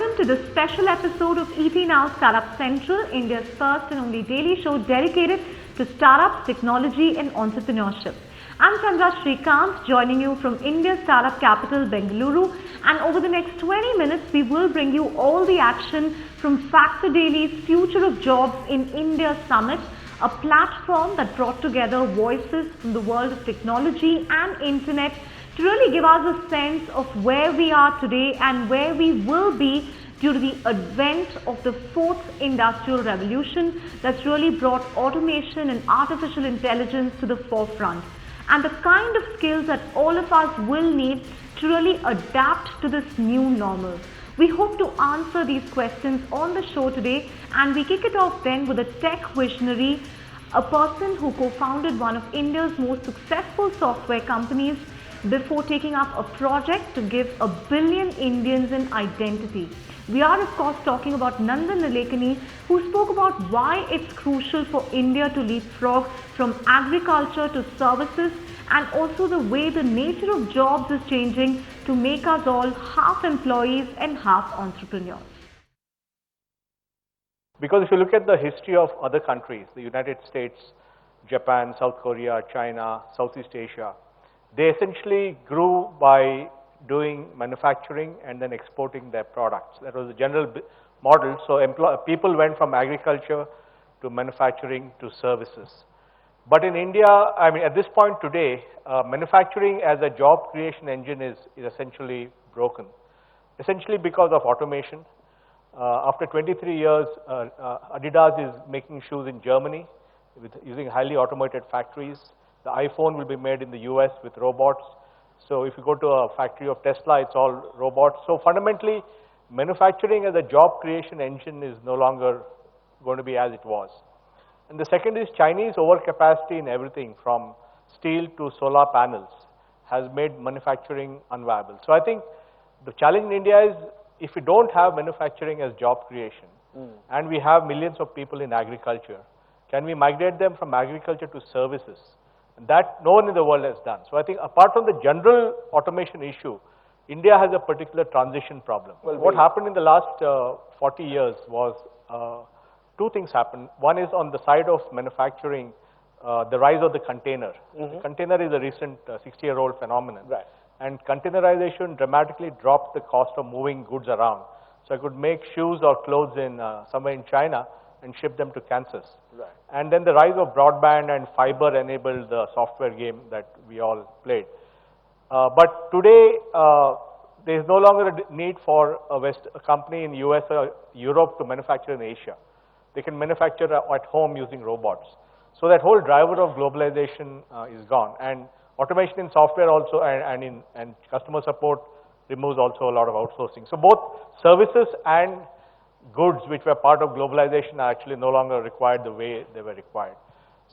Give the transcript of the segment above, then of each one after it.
welcome to this special episode of ET Now Startup Central, India's first and only daily show dedicated to startups, technology and entrepreneurship. I'm Chandra Srikanth, joining you from India's startup capital, Bengaluru, and over the next 20 minutes, we will bring you all the action from Factordaily's Future of Jobs in India Summit, a platform that brought together voices from the world of technology and internet to really give us a sense of where we are today and where we will be due to the advent of the fourth industrial revolution that's really brought automation and artificial intelligence to the forefront, and the kind of skills that all of us will need to really adapt to this new normal. We hope to answer these questions on the show today, and we kick it off then with a tech visionary, a person who co-founded one of India's most successful software companies before taking up a project to give 1 billion Indians an identity. We are of course talking about Nandan Nilekani, who spoke about why it's crucial for India to leapfrog from agriculture to services, and also the way the nature of jobs is changing to make us all half employees and half entrepreneurs. Because if you look at the history of other countries, the United States, Japan, South Korea, China, Southeast Asia, they essentially grew by doing manufacturing and then exporting their products. That was the general model. So people went from agriculture to manufacturing to services. But in India, I mean, at this point today, manufacturing as a job creation engine is essentially broken. Essentially because of automation. After 23 years, Adidas is making shoes in Germany using highly automated factories. The iPhone will be made in the US with robots. So if you go to a factory of Tesla, it's all robots. So fundamentally, manufacturing as a job creation engine is no longer going to be as it was. And the second is Chinese overcapacity in everything from steel to solar panels has made manufacturing unviable. So I think the challenge in India is if we don't have manufacturing as job creation and we have millions of people in agriculture, can we migrate them from agriculture to services? And that no one in the world has done. So I think apart from the general automation issue, India has a particular transition problem. Well, what happened in the last 40 years was two things happened. One is on the side of manufacturing, the rise of the container. The container is a recent 60-year-old phenomenon. Right. And containerization dramatically dropped the cost of moving goods around. So I could make shoes or clothes in somewhere in China and ship them to Kansas. Right. And then the rise of broadband and fiber enabled the software game that we all played. But today, there is no longer a need for a company in US or Europe to manufacture in Asia. They can manufacture at home using robots. So that whole driver of globalization is gone. And automation in software also and customer support removes also a lot of outsourcing. So both services and goods which were part of globalization are actually no longer required the way they were required.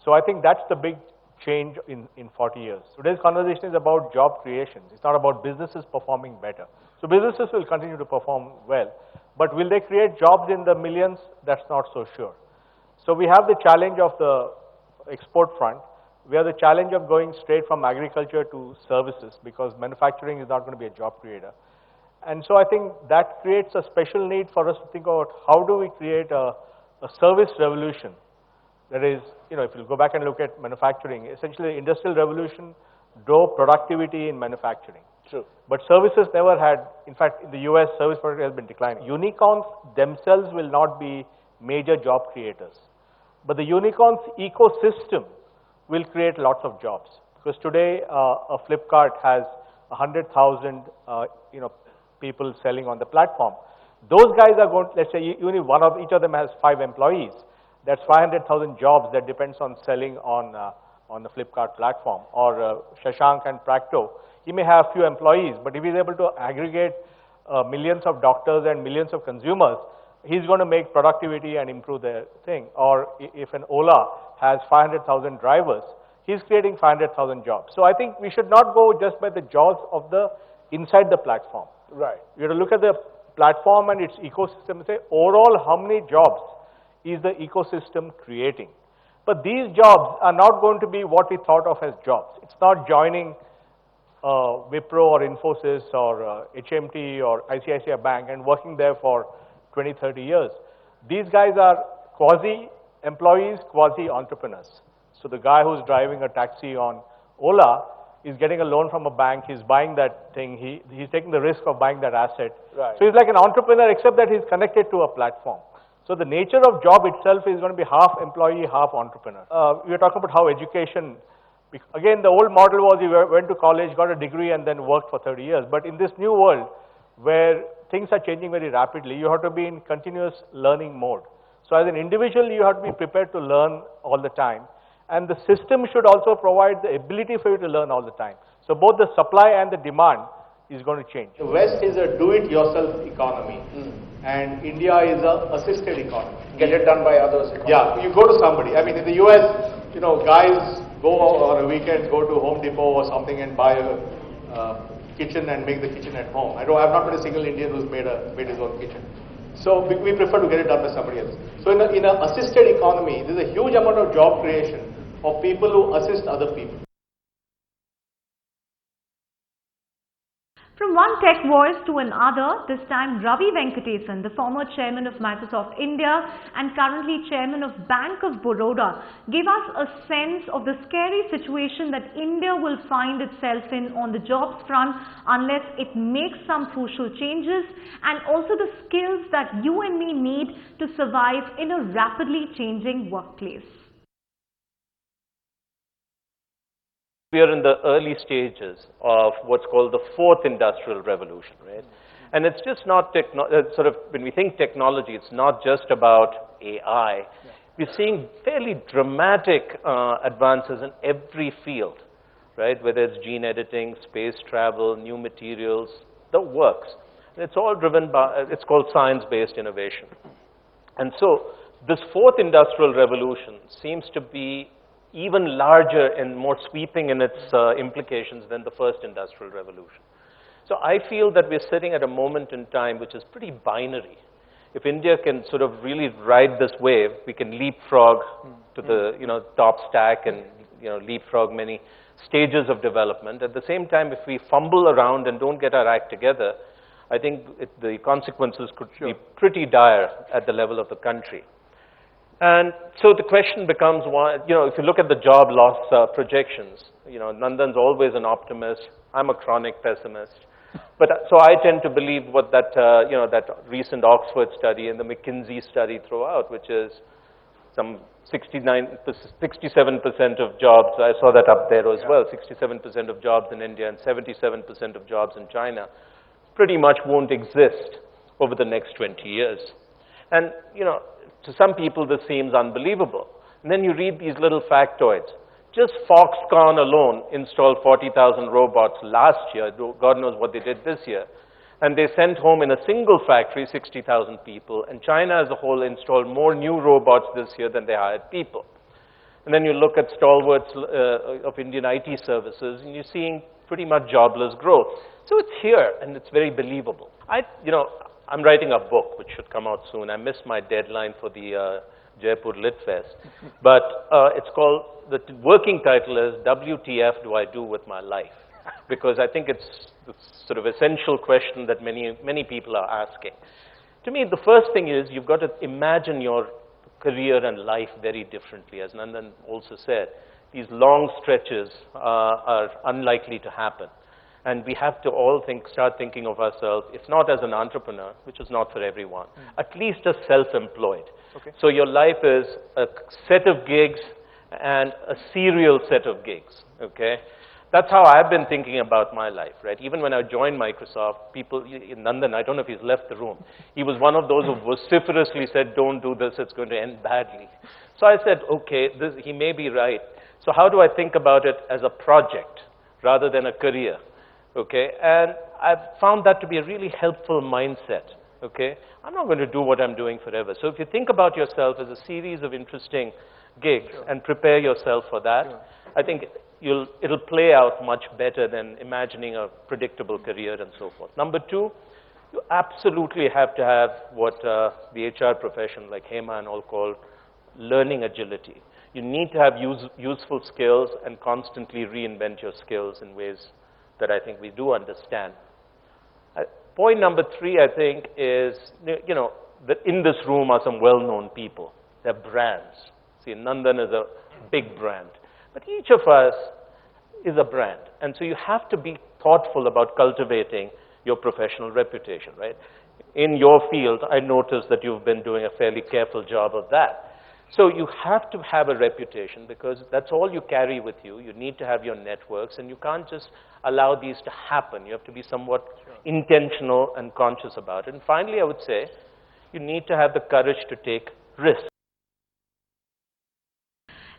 So I think that's the big change in 40 years. Today's conversation is about job creation. It's not about businesses performing better. So businesses will continue to perform well, but will they create jobs in the millions? That's not so sure. So we have the challenge of the export front. We have the challenge of going straight from agriculture to services because manufacturing is not going to be a job creator. And so I think that creates a special need for us to think about how do we create a service revolution. That is, you know, if you go back and look at manufacturing, essentially the industrial revolution drove productivity in manufacturing. True. But services never had, in fact, in the US, service productivity has been declining. Unicorns themselves will not be major job creators. But the unicorns ecosystem will create lots of jobs. Because today, a Flipkart has 100,000, people selling on the platform. Those guys are going, let's say each of them has 5 employees. That's 500,000 jobs that depends on selling on the Flipkart platform. Or Shashank and Practo, he may have few employees, but if he's able to aggregate millions of doctors and millions of consumers, he's going to make productivity and improve their thing. Or if an Ola has 500,000 drivers, he's creating 500,000 jobs. So I think we should not go just by the jaws of the inside the platform. Right. You have to look at the platform and its ecosystem and say, overall, how many jobs is the ecosystem creating? But these jobs are not going to be what we thought of as jobs. It's not joining Wipro or Infosys or HMT or ICICI Bank and working there for 20, 30 years. These guys are quasi-employees, quasi-entrepreneurs. So the guy who's driving a taxi on Ola is getting a loan from a bank, he's buying that thing, he's taking the risk of buying that asset. Right. So he's like an entrepreneur except that he's connected to a platform. So the nature of job itself is going to be half employee, half entrepreneur. We are talking about how education, again the old model was you went to college, got a degree and then worked for 30 years. But in this new world where things are changing very rapidly, you have to be in continuous learning mode. So as an individual, you have to be prepared to learn all the time. And the system should also provide the ability for you to learn all the time. So both the supply and the demand is going to change. The West is a do-it-yourself economy, and India is a assisted economy. Get it done by others. Yeah, you go to somebody. I mean, in the US, you know, guys go on a weekend, go to Home Depot or something and buy a kitchen and make the kitchen at home. I've not met a single Indian who's made his own kitchen. So we prefer to get it done by somebody else. So in an assisted economy, there's a huge amount of job creation of people who assist other people. From one tech voice to another, this time Ravi Venkatesan, the former chairman of Microsoft India and currently chairman of Bank of Baroda, gave us a sense of the scary situation that India will find itself in on the jobs front unless it makes some crucial changes, and also the skills that you and me need to survive in a rapidly changing workplace. We are in the early stages of what's called the fourth industrial revolution, right? And it's just not when we think technology, it's not just about AI. We're seeing fairly dramatic advances in every field, right? Whether it's gene editing, space travel, new materials, the works. And it's all driven by, it's called science-based innovation. And so this fourth industrial revolution seems to be even larger and more sweeping in its implications than the first industrial revolution. So I feel that we're sitting at a moment in time which is pretty binary. If India can sort of really ride this wave, we can leapfrog to the top stack and leapfrog many stages of development. At the same time, if we fumble around and don't get our act together, I think the consequences could be pretty dire at the level of the country. And so the question becomes, if you look at the job loss projections, Nandan's always an optimist. I'm a chronic pessimist. But so I tend to believe what that recent Oxford study and the McKinsey study throw out, which is some 67% of jobs. I saw that up there as well. 67% of jobs in India and 77% of jobs in China pretty much won't exist over the next 20 years. And, to some people, this seems unbelievable. And then you read these little factoids. Just Foxconn alone installed 40,000 robots last year. God knows what they did this year. And they sent home in a single factory 60,000 people. And China as a whole installed more new robots this year than they hired people. And then you look at stalwarts of Indian IT services, and you're seeing pretty much jobless growth. So it's here, and it's very believable. I'm writing a book, which should come out soon. I missed my deadline for the Jaipur Lit Fest. But it's called, the working title is, WTF Do I Do With My Life? Because I think it's the sort of essential question that many people are asking. To me, the first thing is you've got to imagine your career and life very differently. As Nandan also said, these long stretches are unlikely to happen. And we have to all start thinking of ourselves, if not as an entrepreneur, which is not for everyone, at least as self-employed. Okay. So your life is a set of gigs and a serial set of gigs, okay? That's how I've been thinking about my life, right? Even when I joined Microsoft, people, Nandan, I don't know if he's left the room, he was one of those who vociferously said, don't do this, it's going to end badly. So I said, okay, he may be right. So how do I think about it as a project rather than a career? Okay, and I've found that to be a really helpful mindset, okay? I'm not going to do what I'm doing forever. So if you think about yourself as a series of interesting gigs and prepare yourself for that, I think it'll play out much better than imagining a predictable career and so forth. Number two, you absolutely have to have what the HR profession like Hema and all call learning agility. You need to have useful skills and constantly reinvent your skills in ways that I think we do understand. Point number 3, I think, is, you know, that in this room are some well-known people. They're brands. See, Nandan is a big brand. But each of us is a brand. And so you have to be thoughtful about cultivating your professional reputation, right? In your field, I noticed that you've been doing a fairly careful job of that. So you have to have a reputation because that's all you carry with you. You need to have your networks, and you can't just allow these to happen. You have to be somewhat intentional and conscious about it. And finally, I would say, you need to have the courage to take risks.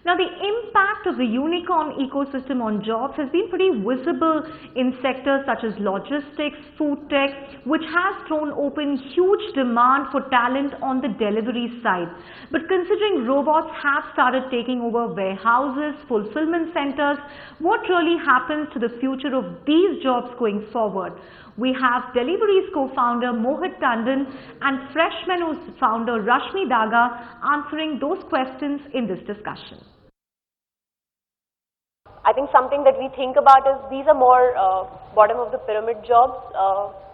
Now, the impact of the unicorn ecosystem on jobs has been pretty visible in sectors such as logistics, food tech, which has thrown open huge demand for talent on the delivery side. But considering robots have started taking over warehouses, fulfillment centers, what really happens to the future of these jobs going forward? We have Delivery's co-founder Mohit Tandon and Fresh Menu's founder Rashmi Daga answering those questions in this discussion. I think something that we think about is these are more bottom of the pyramid jobs,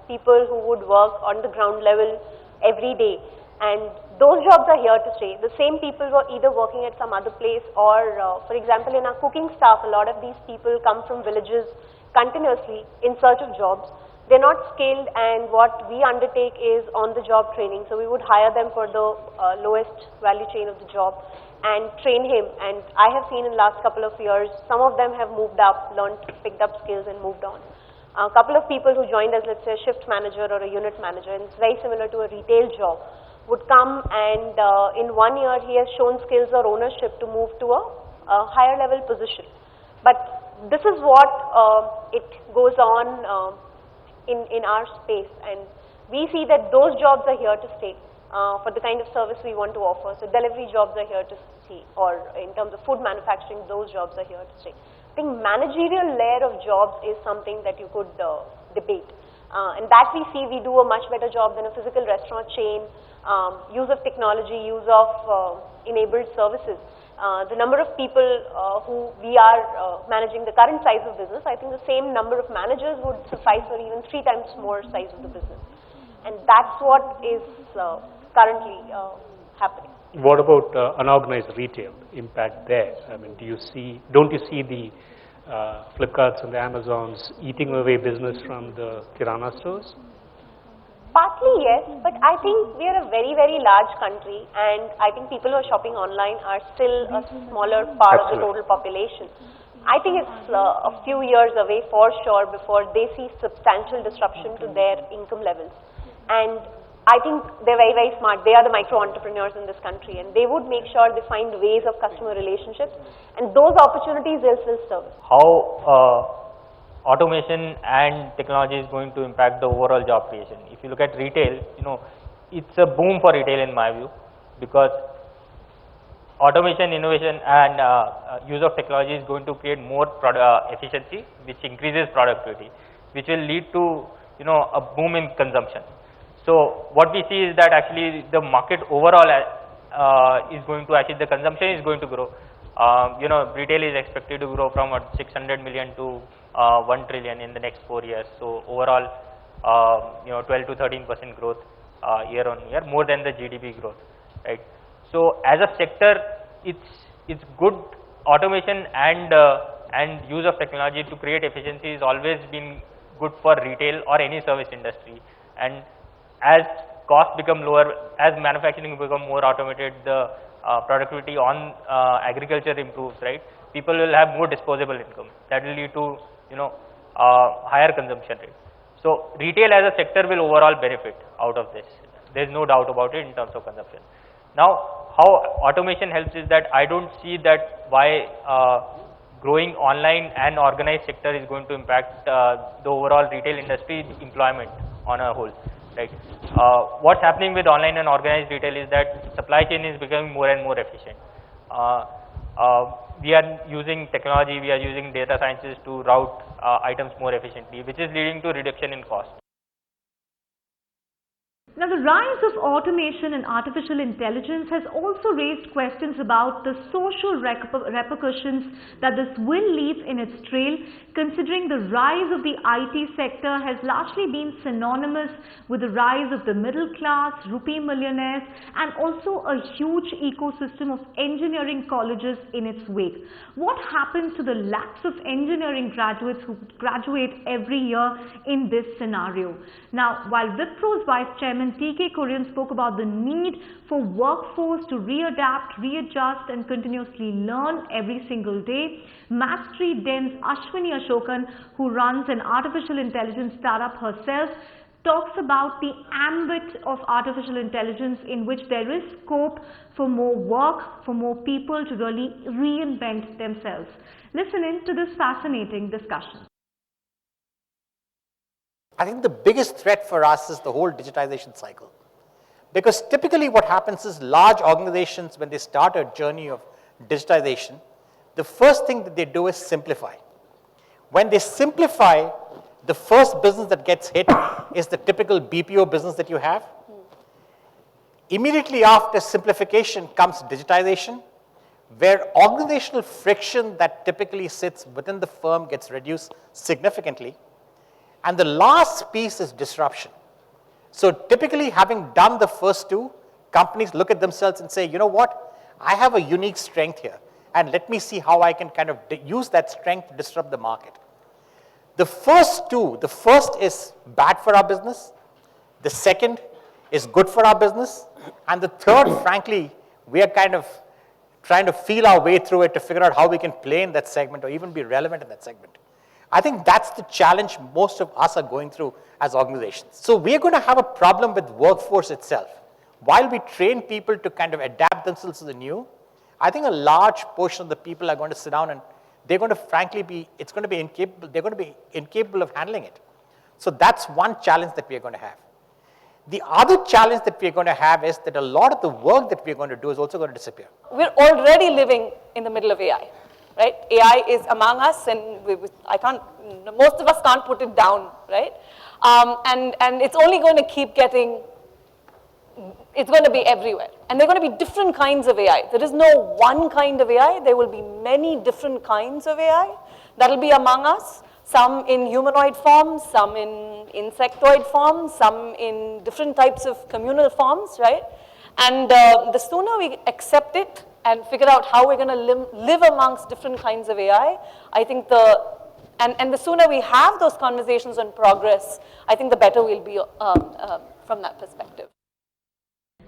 people who would work on the ground level every day, and those jobs are here to stay. The same people were either working at some other place or, for example, in our cooking staff, a lot of these people come from villages continuously in search of jobs. They're not skilled, and what we undertake is on-the-job training. So we would hire them for the lowest value chain of the job and train him. And I have seen in the last couple of years, some of them have moved up, learned, picked up skills and moved on. A couple of people who joined as, let's say, a shift manager or a unit manager, and it's very similar to a retail job, would come and in 1 year he has shown skills or ownership to move to a higher level position. But this is what it goes on in our space, and we see that those jobs are here to stay. For the kind of service we want to offer. So delivery jobs are here to stay, or in terms of food manufacturing, those jobs are here to stay. I think managerial layer of jobs is something that you could debate. And that we see we do a much better job than a physical restaurant chain, use of technology, use of enabled services. The number of people who we are managing the current size of business, I think the same number of managers would suffice for even 3 times more size of the business. And that's what is currently happening. What about unorganized retail impact there? I mean, don't you see the Flipkarts and the Amazons eating away business from the Kirana stores? Partly yes, but I think we are a very, very large country, and I think people who are shopping online are still a smaller part of the total population. I think it's a few years away for sure before they see substantial disruption to their income levels. And I think they're very, very smart. They are the micro-entrepreneurs in this country, and they would make sure they find ways of customer relationships, and those opportunities they'll still service. How automation and technology is going to impact the overall job creation. If you look at retail, you know, it's a boom for retail in my view, because automation, innovation and use of technology is going to create more efficiency, which increases productivity, which will lead to, you know, a boom in consumption. So what we see is that actually the market overall is going to, actually the consumption is going to grow. You know, retail is expected to grow from 600 million to 1 trillion in the next 4 years. So overall, you know, 12 to 13% growth year on year, more than the GDP growth, right? So as a sector, it's good. Automation and use of technology to create efficiency has always been good for retail or any service industry. And as costs become lower, as manufacturing become more automated, the productivity on agriculture improves, right? People will have more disposable income. That will lead to, you know, higher consumption rate. So retail as a sector will overall benefit out of this. There is no doubt about it in terms of consumption. Now, how automation helps is that I don't see that why growing online and organized sector is going to impact the overall retail industry employment on a whole. Right. What's happening with online and organized retail is that supply chain is becoming more and more efficient. We are using technology, we are using data sciences to route items more efficiently, which is leading to reduction in cost. Now, the rise of automation and artificial intelligence has also raised questions about the social repercussions that this will leave in its trail, considering the rise of the IT sector has largely been synonymous with the rise of the middle class, rupee millionaires, and also a huge ecosystem of engineering colleges in its wake. What happens to the lakhs of engineering graduates who graduate every year in this scenario? Now, while Wipro's Vice Chairman TK Kurian spoke about the need for workforce to readapt, readjust and continuously learn every single day, Mastery Den's Ashwini Ashokan, who runs an artificial intelligence startup herself, talks about the ambit of artificial intelligence in which there is scope for more work, for more people to really reinvent themselves. Listen in to this fascinating discussion. I think the biggest threat for us is the whole digitization cycle. Because typically what happens is large organizations, when they start a journey of digitization, the first thing that they do is simplify. When they simplify, the first business that gets hit is the typical BPO business that you have. Immediately after simplification comes digitization, where organizational friction that typically sits within the firm gets reduced significantly. And the last piece is disruption. So typically, having done the first two, companies look at themselves and say, you know what, I have a unique strength here, and let me see how I can kind of use that strength to disrupt the market. The first two, the first is bad for our business, the second is good for our business, and the third, frankly, we are kind of trying to feel our way through it to figure out how we can play in that segment or even be relevant in that segment. I think that's the challenge most of us are going through as organizations. So we're going to have a problem with workforce itself. While we train people to kind of adapt themselves to the new, I think a large portion of the people are going to sit down and they're going to frankly be, it's going to be incapable, they're going to be incapable of handling it. So that's one challenge that we're going to have. The other challenge that we're going to have is that a lot of the work that we're going to do is also going to disappear. We're already living in the middle of AI. Right? AI is among us, and most of us can't put it down, right? And it's only going to keep getting, it's going to be everywhere. And there are going to be different kinds of AI. There is no one kind of AI. There will be many different kinds of AI that will be among us, some in humanoid forms, some in insectoid forms, some in different types of communal forms, right? And the sooner we accept it and figure out how we're going to live amongst different kinds of AI, I think and the sooner we have those conversations on progress, I think the better we'll be from that perspective.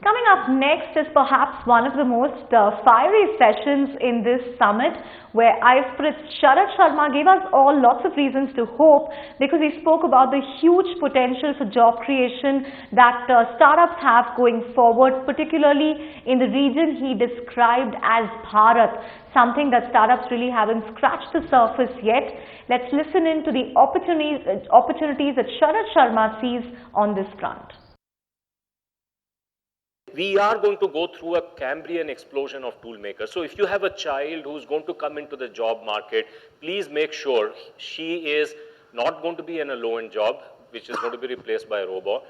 Coming up next is perhaps one of the most fiery sessions in this summit, where ISPRIT's Sharat Sharma gave us all lots of reasons to hope, because he spoke about the huge potential for job creation that startups have going forward, particularly in the region he described as Bharat, something that startups really haven't scratched the surface yet. Let's listen in to the opportunities that Sharat Sharma sees on this front. We are going to go through a Cambrian explosion of tool makers. So if you have a child who's going to come into the job market, please make sure she is not going to be in a low-end job, which is going to be replaced by a robot,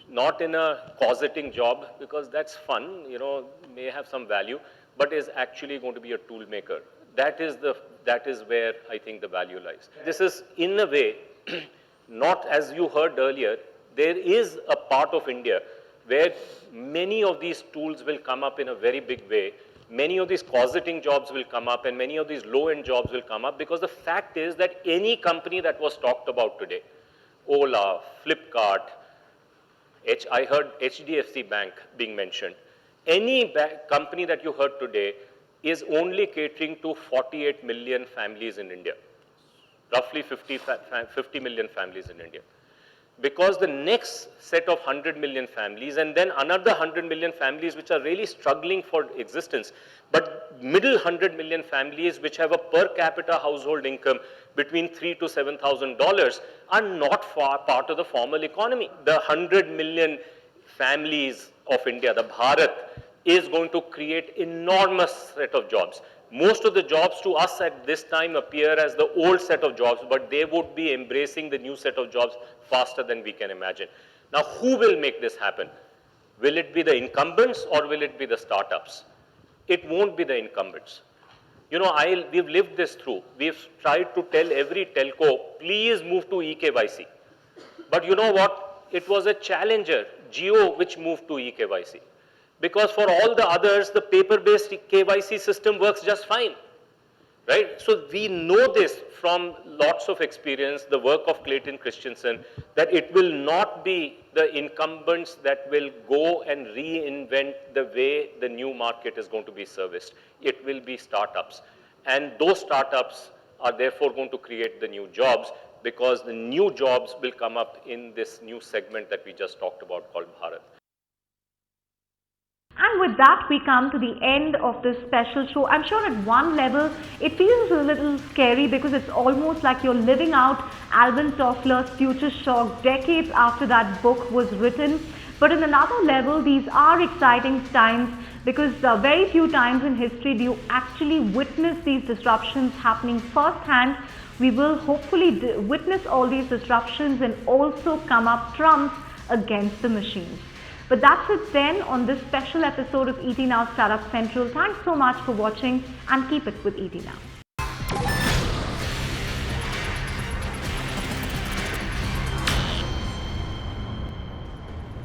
not in a cosseting job, because that's fun, you know, may have some value, but is actually going to be a tool maker. That is where I think the value lies. This is, in a way, not, as you heard earlier, there is a part of India where many of these tools will come up in a very big way. Many of these cosseting jobs will come up, and many of these low-end jobs will come up, because the fact is that any company that was talked about today, Ola, Flipkart, I heard HDFC Bank being mentioned, any company that you heard today is only catering to 48 million families in India, roughly 50 million families in India. Because the next set of 100 million families, and then another 100 million families which are really struggling for existence, but middle 100 million families which have a per capita household income between $3,000 to $7,000 are not part of the formal economy. The 100 million families of India, the Bharat, is going to create enormous set of jobs. Most of the jobs to us at this time appear as the old set of jobs, but they would be embracing the new set of jobs faster than we can imagine. Now, who will make this happen? Will it be the incumbents or will it be the startups? It won't be the incumbents. You know, we've lived this through. We've tried to tell every telco, please move to eKYC. But you know what? It was a challenger, Jio, which moved to eKYC. Because for all the others, the paper-based KYC system works just fine. Right? So we know this from lots of experience, the work of Clayton Christensen, that it will not be the incumbents that will go and reinvent the way the new market is going to be serviced. It will be startups. And those startups are therefore going to create the new jobs, because the new jobs will come up in this new segment that we just talked about called Bharat. And with that, we come to the end of this special show. I'm sure at one level, it feels a little scary because it's almost like you're living out Alvin Toffler's Future Shock decades after that book was written. But in another level, these are exciting times because very few times in history do you actually witness these disruptions happening firsthand. We will hopefully witness all these disruptions and also come up trumps against the machines. But that's it then on this special episode of ET Now Startup Central. Thanks so much for watching and keep it with ET Now.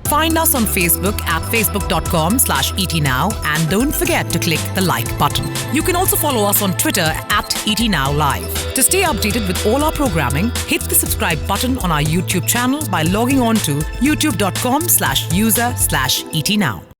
Find us on Facebook at facebook.com/etnow and don't forget to click the like button. You can also follow us on Twitter at ETNowLive. To stay updated with all our programming, hit the subscribe button on our YouTube channel by logging on to youtube.com/user/etnow.